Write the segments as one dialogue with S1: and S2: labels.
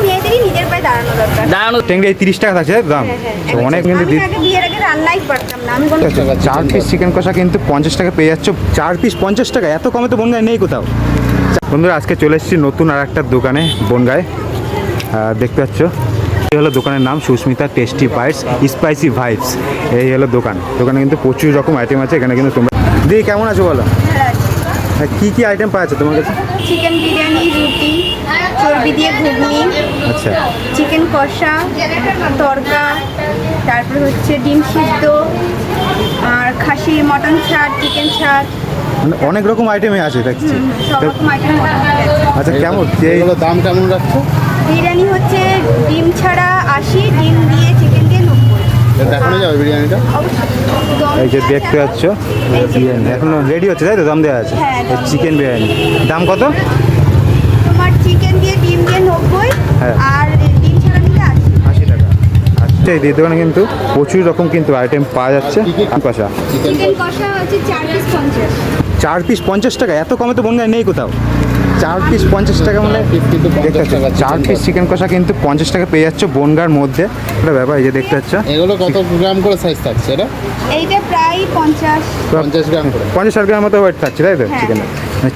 S1: মেয়েদেরই নিজের পায়ে দাঁড়ানো দরকার।
S2: দাঁড়ানো ট্যাংরা 30 টাকা থাকছে দাম। অনেক কিন্তু
S1: বিয়ের আগে রান্নাই পারতাম না আমি।
S2: 4 পিস চিকেন কষা কিন্তু 50 টাকা পেয়ে যাচ্ছ। 4 পিস 50 টাকা, এত কমে তো বনগাঁয় নেই কোথাও। বন্ধুরা আজকে চলে এসেছি নতুন আর একটা দোকানে বনগাঁয়। দেখতে পাচ্ছ এই হলো দোকানের নাম Susmita tasty bites spicy vibes. এই হলো দোকানে কিন্তু প্রচুর রকম আইটেম আছে। এখানে কিন্তু তোমরা দিদি কেমন আছো বলো? কি কি আইটেম পাওয়া যাচ্ছে তোমার কাছে?
S1: চিকেন বিরিয়ানি, রুটি, চর্বি দিয়ে ঘুগনি,
S2: আচ্ছা,
S1: চিকেন কষা, তড়কা, তারপর হচ্ছে ডিম সিদ্ধ, আর খাসি মটন ছাড়, চিকেন ছাড়,
S2: মানে অনেক রকম আইটেমই আছে দেখছি।
S1: সব রকম আইটেম।
S2: আচ্ছা কেমন এইগুলো দাম কেমন রাখছো?
S1: বিরিয়ানি হচ্ছে ডিম ছাড়া 80, ডিম দিয়ে চিকেন দিয়ে 90।
S2: দেখানো যাবে বিরিয়ানিটা? এই যে দেখতে পাচ্ছ বিরিয়ানি এখনো রেডি হচ্ছে তাই তো? দাম দেওয়া আছে চিকেন বিরিয়ানি। দাম কত?
S1: তোমার চিকেন দিয়ে ডিম দিয়ে 90, আর ডিম ছাড়া নিলে
S2: 80 টাকা। আচ্ছা এই দোকানে কিন্তু প্রচুর রকম কিন্তু আইটেম পাওয়া যাচ্ছে। কষা
S1: চিকেন কষা হচ্ছে 4 পিস 50।
S2: 4 পিস 50 টাকা, এত কমে তো বনগাঁয় নেই কোথাও। 4 পিস 50 টাকা মানে 4 পিস চিকেন কষা কিন্তু 50 টাকা পেয়ে যাচ্ছে বনগাঁর মধ্যে। একটা ব্যাপার এই যে দেখতে পাচ্ছ।
S3: এগুলো কত গ্রাম করে সাইজ থাকছে?
S1: এইটা প্রায়
S3: 50 গ্রাম করে,
S2: 50 গ্রাম মতো ওয়েট থাকছে তাই তো চিকেন?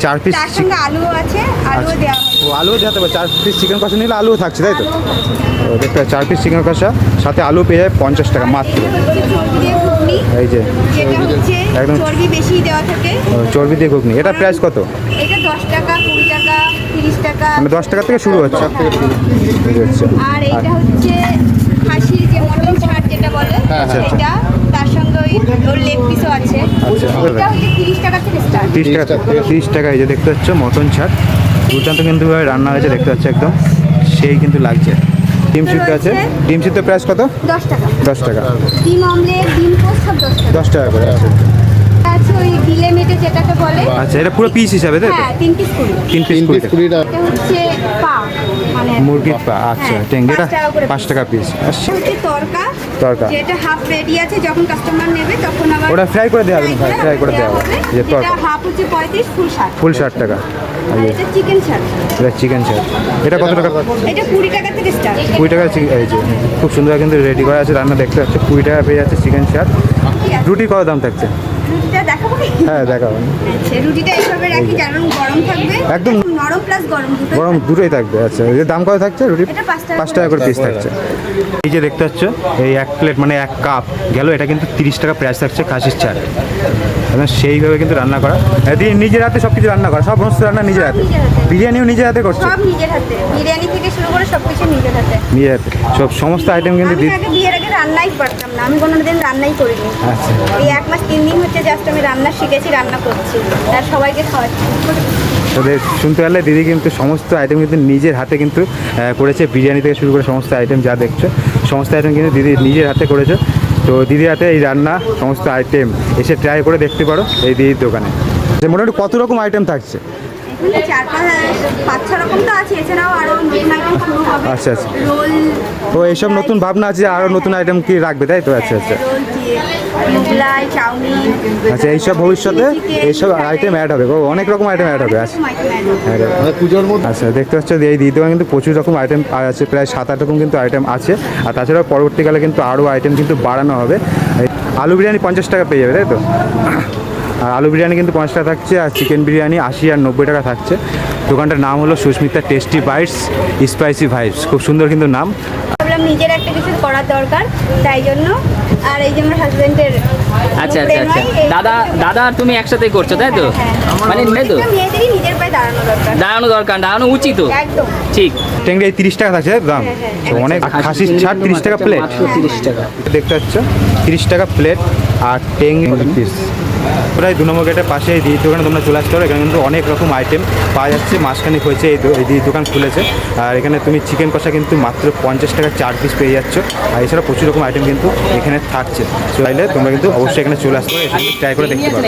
S2: 4 পিস
S1: তার সঙ্গে আলু আছে, আলু দেওয়া হয়।
S2: ও আলুও দেওয়া হবে। 4 পিস চিকেন কষা নিলে আলুও থাকছে তাই তো? দেখতে 4 পিস চিকেন কষা সাথে আলু পেয়ে যায় 50 টাকা মাত্র। এই যে
S1: যেটা হচ্ছে
S2: একদম
S1: চর্বি বেশি দেওয়া থাকে।
S2: চর্বি দিয়ে ঘুগনি। এটা প্রাইস কত?
S1: এটা 10 টাকা, 20 টাকা, 30 টাকা,
S2: মানে 10 টাকা থেকে শুরু হচ্ছে।
S1: আর এটা হচ্ছে খাসির যে মটন ছাড় যেটা বলে সেটা, তার সঙ্গে ওর লেগ পিসও আছে। এটা হচ্ছে 30 টাকা থেকে স্টার্ট।
S2: 30 টাকা। এই যে দেখতে পাচ্ছ মটন ছাড় দুর্দান্ত কিন্তু রান্না হয়েছে দেখতে পাচ্ছ, একদম সেই কিন্তু লাগছে। ডিম সিদ্ধ আছে। ডিম সিদ্ধ প্রাইস কত?
S1: 10 টাকা।
S2: 10 টাকা।
S1: ডিম অমলেট, ডিম পোস্ট সব 10 টাকা।
S2: 10 টাকা করে আছে।
S1: আছে ওই গিলে মেটে যেটাকে বলে।
S2: আচ্ছা এটা পুরো পিস হিসাবে তাই তো?
S1: হ্যাঁ 3 পিস 20।
S2: 3 পিস 20 টাকা।
S1: এটা হচ্ছে পা, মানে
S2: মুরগির পা। আচ্ছা টেঙ্গিটা 5 টাকা পিস।
S1: হচ্ছে তড়কা, যেটা হাফ রেডি আছে, যখন কাস্টমার নেবে তখন আবার
S2: ওটা ফ্রাই করে দেওয়া হবে। ফ্রাই করে দেওয়া হবে। যে
S1: যেটা হাফ হচ্ছে 35, ফুল 60।
S2: ফুল 60 টাকা।
S1: আর এটা চিকেন ছাড়।
S2: এটা চিকেন ছাড়। এটা কত টাকা?
S1: এটা 20 টাকা থেকে স্টার্ট।
S2: 20 টাকা। এই যে খুব সুন্দর কিন্তু রেডি করা আছে রান্না দেখতে পাচ্ছ। 20 টাকা পেয়ে যাচ্ছে চিকেন ছাড়। রুটি কত দাম থাকছে?
S1: রুটিটা দেখাবো কি?
S2: হ্যাঁ দেখাবো।
S1: আচ্ছা রুটিটা এইভাবে রাখি যেন গরম থাকবে,
S2: একদম
S1: নরম প্লাস
S2: গরম দুটোই থাকবে। আচ্ছা এই যে দাম কত থাকছে রুটি?
S1: এটা
S2: 5 টাকা করে পিস থাকছে। এই যে দেখতে পাচ্ছ এই 1 প্লেট মানে 1 কাপ গেল, এটা কিন্তু 30 টাকা প্রাইস থাকছে খাসির ছাড়। এবং সেইভাবে কিন্তু রান্না করা দিয়ে নিজের হাতে সব কিছু রান্না করা, সব সমস্ত রান্না নিজের হাতে। বিরিয়ানিও নিজের হাতে করছে?
S1: সব নিজের হাতে, বিরিয়ানি থেকে শুরু করে সব কিছু নিজের হাতে।
S2: নিজের হাতে সব সমস্ত আইটেম কিন্তু
S1: আমি আগে বিয়ের আগে রান্নাই পারতাম না, আমি কোনোদিন রান্নাই করিনি।
S2: আচ্ছা
S1: এই 1 মাস 3 দিন হচ্ছে জাস্ট আমি রান্না শিখেছি, রান্না করছি আর সবাইকে খাওয়াচ্ছি।
S2: তাদের শুনতে পারলে দিদি কিন্তু সমস্ত আইটেম কিন্তু নিজের হাতে কিন্তু করেছে। বিরিয়ানি থেকে শুরু করে সমস্ত আইটেম যা দেখছো সমস্ত আইটেম কিন্তু দিদি নিজের হাতে করেছে। তো দিদির হাতে এই রান্না সমস্ত আইটেম এসে ট্রাই করে দেখতে পারো এই দিদির দোকানে। যে মোটামুটি কত রকম আইটেম থাকছে?
S1: এখানে 4-5-6 রকম তো আছে, এছাড়াও আরও নতুন আইটেম শুরু হবে।
S2: আচ্ছা আচ্ছা।
S1: রোল,
S2: তো এইসব নতুন ভাবনা আছে, আরও নতুন আইটেম কি রাখবে তাই তো? আচ্ছা আচ্ছা।
S1: Roll, Mughlai, chow mein.
S2: আচ্ছা এইসব ভবিষ্যতে এইসব আইটেম অ্যাড হবে, অনেক রকম আইটেম অ্যাড হবে। আচ্ছা
S3: পুজোর মধ্যে।
S2: আচ্ছা দেখতে পাচ্ছ এই দিদি দোকানে কিন্তু প্রচুর রকম আইটেম আছে, প্রায় 7-8 রকম কিন্তু আইটেম আছে। আর তাছাড়াও পরবর্তীকালে কিন্তু আরও আইটেম কিন্তু বাড়ানো হবে। আলু বিরিয়ানি 50 টাকা পেয়ে যাবে তাই তো? আর আলু বিরিয়ানি কিন্তু 50 টাকা থাকছে, আর চিকেন বিরিয়ানি 80 আর 90 টাকা থাকছে। দোকানটার নাম হলো Susmita tasty bites spicy vibes. খুব সুন্দর কিন্তু নাম।
S1: ভাবলাম নিজের একটা কিছু করার দরকার, তাই জন্য। আর এই যে আমার হাজবেন্ডের।
S4: আচ্ছা আচ্ছা আচ্ছা। দাদা আর তুমি একসাথে করছো তাই তো? মানে তাই তো?
S1: মেয়েদেরই নিজের পায়ে দাঁড়ানো দরকার।
S4: দাঁড়ানো উচিত।
S1: একদম
S4: ঠিক।
S2: টেংরা 30 টাকা থাকছে দাম। অনেক খাসির ছাড় 30 টাকা প্লেট।
S4: 30 টাকা
S2: দেখতে পাচ্ছ 30 টাকা প্লেট। আর টেংরি পিস প্রায় 2 নম্বর গেটের পাশে এই দোকানে তোমরা চলে আসতে পারো। এখানে কিন্তু অনেক রকম আইটেম পাওয়া যাচ্ছে। মাসখানেক হয়েছে এই দোকান খুলেছে। আর এখানে তুমি চিকেন কষা কিন্তু মাত্র 50 টাকা 4 পিস পেয়ে যাচ্ছ। আর এছাড়া প্রচুর রকম আইটেম কিন্তু এখানে থাকছে। চাইলে তোমরা কিন্তু অবশ্যই এখানে চলে আসতে পারো, এসে ট্রাই করে দেখতে পারো।